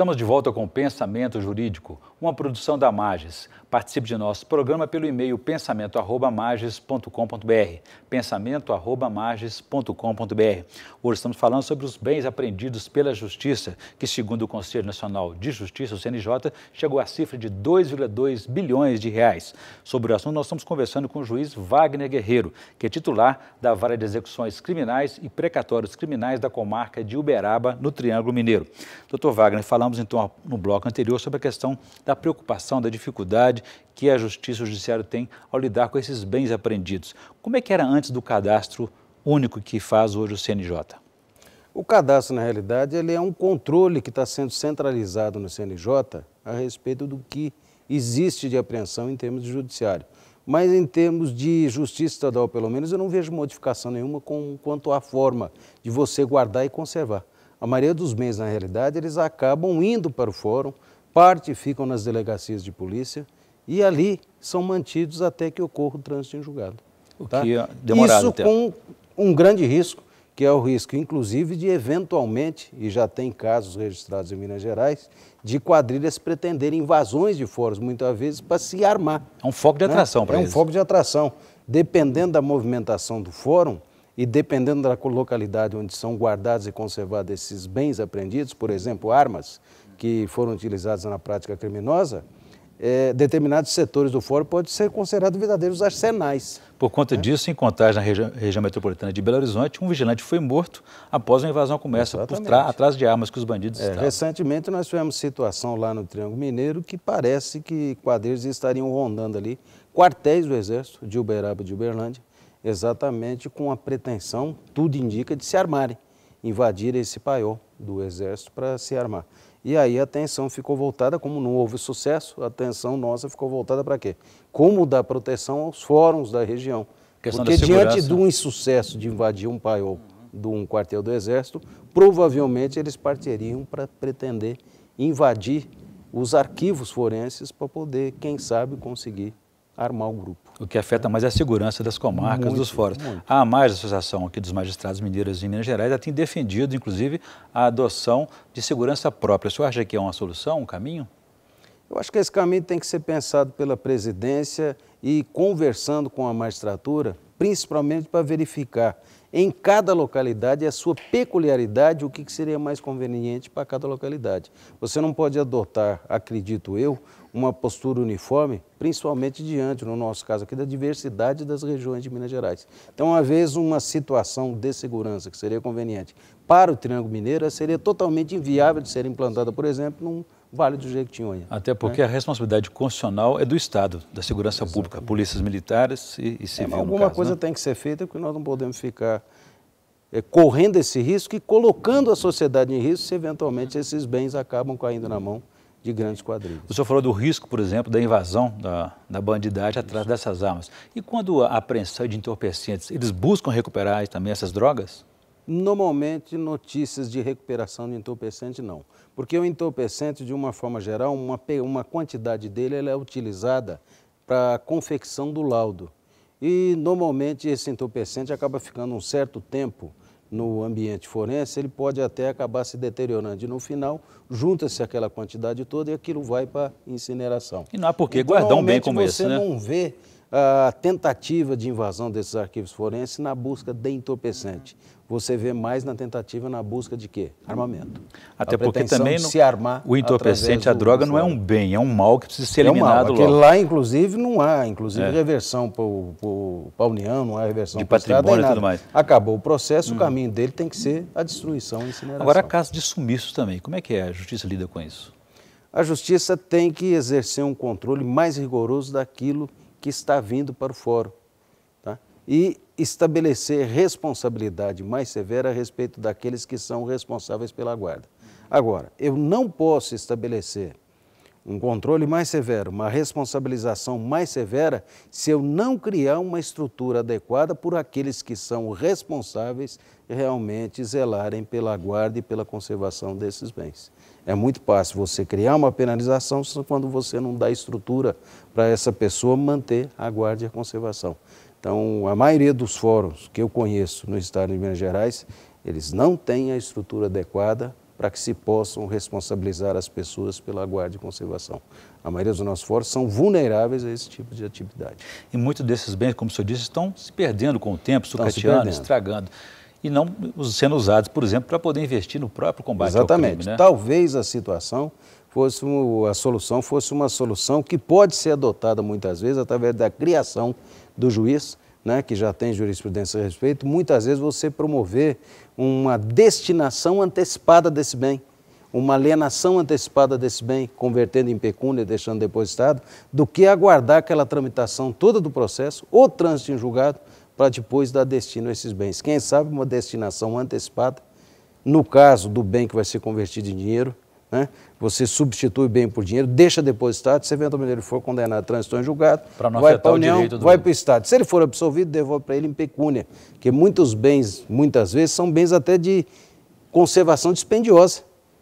Estamos de volta com Pensamento Jurídico, uma produção da Mages. Participe de nosso programa pelo e-mail pensamento@mages.com.br, pensamento@mages.com.br. Hoje estamos falando sobre os bens apreendidos pela Justiça, que segundo o Conselho Nacional de Justiça, o CNJ, chegou à cifra de 2,2 bilhões de reais. Sobre o assunto, nós estamos conversando com o juiz Wagner Guerreiro, que é titular da Vara de Execuções Criminais e Precatórios Criminais da comarca de Uberaba, no Triângulo Mineiro. Doutor Wagner, falamos então no bloco anterior sobre a questão da preocupação, da dificuldade que a Justiça e o Judiciário têm ao lidar com esses bens apreendidos. Como é que era antes do cadastro único que faz hoje o CNJ? O cadastro, na realidade, ele é um controle que está sendo centralizado no CNJ a respeito do que existe de apreensão em termos de judiciário. Mas em termos de justiça estadual, pelo menos, eu não vejo modificação nenhuma quanto à forma de você guardar e conservar. A maioria dos bens, na realidade, eles acabam indo para o fórum, parte ficam nas delegacias de polícia e ali são mantidos até que ocorra o trânsito em julgado. O que é demorado. Isso com um grande risco, que é o risco, inclusive, de eventualmente, e já tem casos registrados em Minas Gerais, de quadrilhas pretenderem invasões de fóruns, muitas vezes, para se armar. É um foco de atração para eles. É um foco de atração. Dependendo da movimentação do fórum e dependendo da localidade onde são guardados e conservados esses bens apreendidos, por exemplo, armas que foram utilizadas na prática criminosa, determinados setores do fórum podem ser considerados verdadeiros arsenais. Por conta disso, em Contagem, na região metropolitana de Belo Horizonte, um vigilante foi morto após uma invasão comércio atrás de armas que os bandidos estavam. Recentemente nós tivemos situação lá no Triângulo Mineiro que parece que quadrilhas estariam rondando ali quartéis do Exército de Uberaba e de Uberlândia, exatamente com a pretensão, tudo indica, de se armarem, invadir esse paiol do Exército para se armar. E aí a atenção ficou voltada, como não houve sucesso, a atenção nossa ficou voltada para quê? Como dar proteção aos fóruns da região. Porque diante de um insucesso de invadir um paiol de um quartel do Exército, provavelmente eles partiriam para pretender invadir os arquivos forenses para poder, quem sabe, conseguir armar o grupo. O que afeta mais é a segurança das comarcas, dos fóruns. A MAGES, a Associação aqui dos Magistrados Mineiros em Minas Gerais, já tem defendido, inclusive, a adoção de segurança própria. O senhor acha que é uma solução, um caminho? Eu acho que esse caminho tem que ser pensado pela presidência e conversando com a magistratura, principalmente para verificar em cada localidade a sua peculiaridade, o que seria mais conveniente para cada localidade. Você não pode adotar, acredito eu, uma postura uniforme, principalmente diante, no nosso caso aqui, da diversidade das regiões de Minas Gerais. Então, uma vez uma situação de segurança que seria conveniente para o Triângulo Mineiro, seria totalmente inviável de ser implantada, por exemplo, num Vale do Jequitinhonha. Até porque a responsabilidade constitucional é do Estado, da segurança pública, polícias militares e civil. Alguma coisa tem que ser feita, porque nós não podemos ficar correndo esse risco e colocando a sociedade em risco se eventualmente esses bens acabam caindo na mão de grandes quadrilhas. O senhor falou do risco, por exemplo, da invasão da bandidagem atrás dessas armas. E quando a apreensão de entorpecentes, eles buscam recuperar também essas drogas? Normalmente, notícias de recuperação de entorpecente não. Porque o entorpecente, de uma forma geral, uma quantidade dele ela é utilizada para a confecção do laudo. E, normalmente, esse entorpecente acaba ficando um certo tempo no ambiente forense, ele pode até acabar se deteriorando. E, no final, junta-se aquela quantidade toda e aquilo vai para incineração. E não há por que guardar um bem como esse, né? Você não vê a tentativa de invasão desses arquivos forenses na busca de entorpecente. Você vê mais na tentativa na busca de quê? Armamento. Até porque também se armar o entorpecente, a droga, não é um bem, é um mal que precisa ser eliminado logo. Aquele lá, inclusive, não há, reversão para a União, não há reversão de patrimônio e tudo mais. Acabou o processo, o caminho dele tem que ser a destruição e incineração. Agora, caso de sumiços também, como é que a Justiça lida com isso? A Justiça tem que exercer um controle mais rigoroso daquilo que está vindo para o fórum, tá? E estabelecer responsabilidade mais severa a respeito daqueles que são responsáveis pela guarda. Agora, eu não posso estabelecer um controle mais severo, uma responsabilização mais severa, se eu não criar uma estrutura adequada por aqueles que são responsáveis realmente zelarem pela guarda e pela conservação desses bens. É muito fácil você criar uma penalização quando você não dá estrutura para essa pessoa manter a guarda e a conservação. Então, a maioria dos fóruns que eu conheço no estado de Minas Gerais, eles não têm a estrutura adequada para que se possam responsabilizar as pessoas pela guarda e conservação. A maioria dos nossos fóruns são vulneráveis a esse tipo de atividade. E muitos desses bens, como o senhor disse, estão se perdendo com o tempo, sucateando, estragando, e não sendo usados, por exemplo, para poder investir no próprio combate ao crime, né? Talvez a situação fosse uma solução que pode ser adotada muitas vezes através da criação do juiz, né, que já tem jurisprudência a respeito, muitas vezes você promover uma destinação antecipada desse bem, uma alienação antecipada desse bem, convertendo em pecúnia, deixando depositado, do que aguardar aquela tramitação toda do processo, ou trânsito em julgado, para depois dar destino a esses bens. Quem sabe uma destinação antecipada, no caso do bem que vai ser convertido em dinheiro, né, você substitui o bem por dinheiro, deixa depositado, se eventualmente ele for condenado a trânsito em julgado, vai para a União, vai para o Estado. Se ele for absolvido, devolve para ele em pecúnia, porque muitos bens, muitas vezes, são bens até de conservação dispendiosa.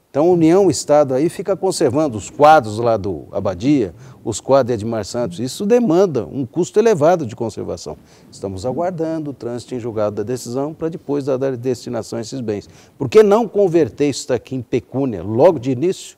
Então, a União, o Estado aí fica conservando os quadros lá do Abadia, os quadros de Edmar Santos. Isso demanda um custo elevado de conservação. Estamos aguardando o trânsito em julgado da decisão para depois dar destinação a esses bens. Por que não converter isso daqui em pecúnia logo de início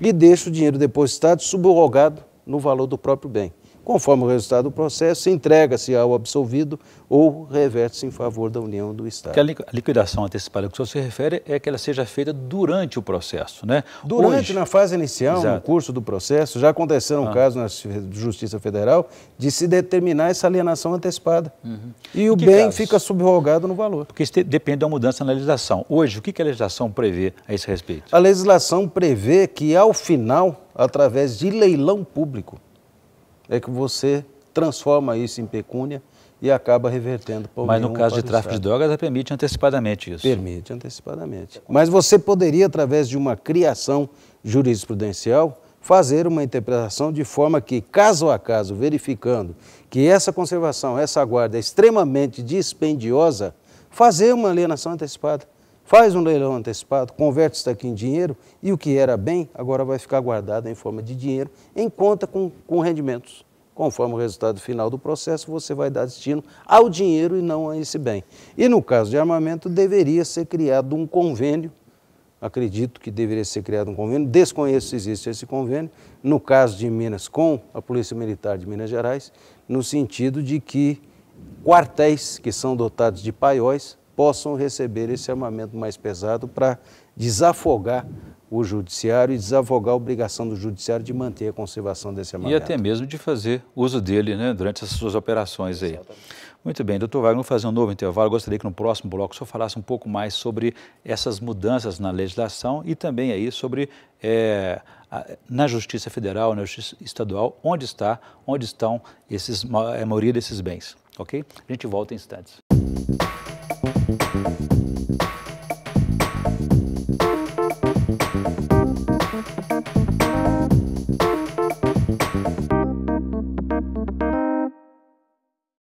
e deixa o dinheiro depositado subrogado no valor do próprio bem? Conforme o resultado do processo, entrega-se ao absolvido ou reverte-se em favor da União do Estado. Porque a liquidação antecipada que o senhor se refere é que ela seja feita durante o processo, né? Durante, na fase inicial, no curso do processo, já aconteceram casos na Justiça Federal de se determinar essa alienação antecipada. E o bem fica subrogado no valor. Porque isso depende da mudança na legislação. Hoje, o que a legislação prevê a esse respeito? A legislação prevê que, ao final, através de leilão público, é que você transforma isso em pecúnia e acaba revertendo para o Mas no caso de tráfico de drogas, ela permite antecipadamente isso? Permite antecipadamente. Mas você poderia, através de uma criação jurisprudencial, fazer uma interpretação de forma que, caso a caso, verificando que essa conservação, essa guarda é extremamente dispendiosa, fazer uma alienação antecipada. Faz um leilão antecipado, converte isso aqui em dinheiro e o que era bem agora vai ficar guardado em forma de dinheiro em conta com rendimentos. Conforme o resultado final do processo, você vai dar destino ao dinheiro e não a esse bem. E no caso de armamento, deveria ser criado um convênio, acredito que deveria ser criado um convênio, desconheço se existe esse convênio, no caso de Minas com a Polícia Militar de Minas Gerais, no sentido de que quartéis que são dotados de paióis possam receber esse armamento mais pesado para desafogar o judiciário e desafogar a obrigação do judiciário de manter a conservação desse armamento. E até mesmo de fazer uso dele, né, durante as suas operações aí. Exatamente. Muito bem, doutor Wagner, vamos fazer um novo intervalo. Eu gostaria que no próximo bloco o senhor falasse um pouco mais sobre essas mudanças na legislação e também aí sobre, na Justiça Federal, na Justiça Estadual, onde estão a maioria desses bens, ok? A gente volta em instantes.